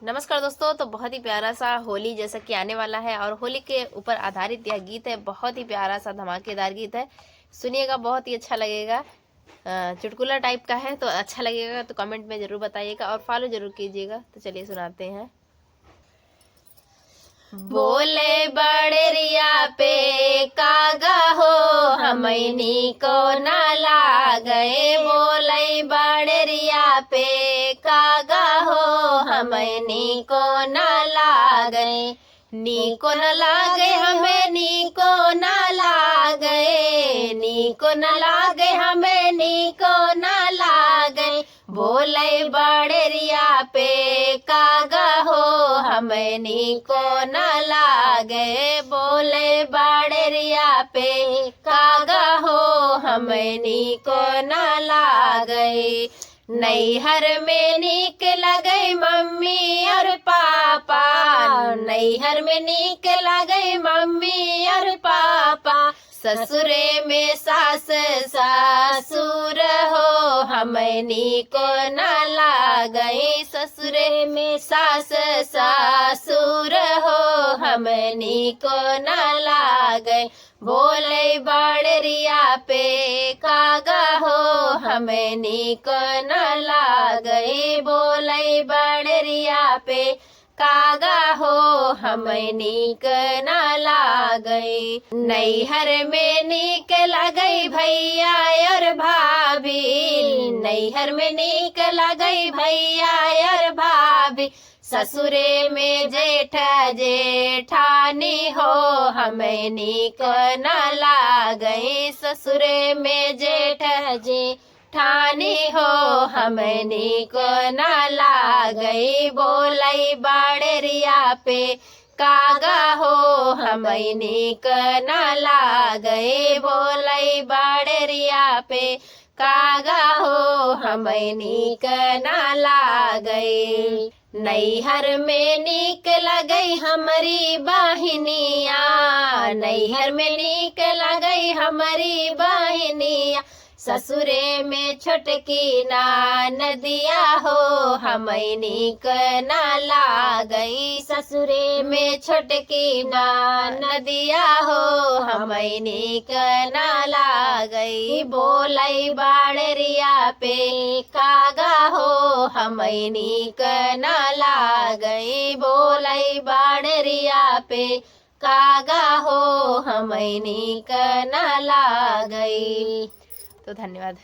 नमस्कार दोस्तों। तो बहुत ही प्यारा सा होली जैसा कि आने वाला है और होली के ऊपर आधारित यह गीत है। बहुत ही प्यारा सा धमाकेदार गीत है, सुनिएगा, बहुत ही अच्छा लगेगा। चुटकुला टाइप का है तो अच्छा लगेगा, तो कमेंट में ज़रूर बताइएगा और फॉलो ज़रूर कीजिएगा। तो चलिए सुनाते हैं। बोले बड़रिया पे कागा हो हमनी को न लागए, बोले बड़रिया पे कागा हो हमनी को न लागए, नीको न लागे हमें नीको न लागे, नीको न लागे हमें नीको न लागे, बोले बड़रिया पे कागा हो हमें नीको न लागे, बोले बड़रिया पे कागा हो हमें नीको न लागे। नैहर में नीक लगे मम्मी और पापा, नैहर में नीक लगे मम्मी और पापा, ससुरे में सास सासुर हो हमें नीको न लागे, ससुरे में सास सासुर हो हमें नीको न लागे, बोले बड़रिया पे कागा हो हमें नीको न लागे, बोले बड़रिया पे कागा हो हमें नीक न लागे। नैहर में नीक लगई भैया और भाभी, नैहर में नीक लगई भैया और भाभी, ससुरे में जेठ जेठानी हो हमें नीक न लागे, ससुरे में जेठ जेठानी हो हमें नीको न लागे, बोलई बड़रिया पे कागा हो हमें नीक न लागे, बोलई बड़रिया पे कागा हो हमें नीक न लागे। नैहर में नीक लगई हमारी बहनिया, नैहर में नीक लगई हमारी बहनिया, ससुरे में छोटकी नदिया हो हमें नीक न लागई, ससुरे में छोटकी नदिया हो हमें नीक न लागई, बोलई बड़रिया पे कागा हो हमें नीक न लागई, बोलई बड़रिया पे कागा हो हमें नीक न लागई। तो धन्यवाद।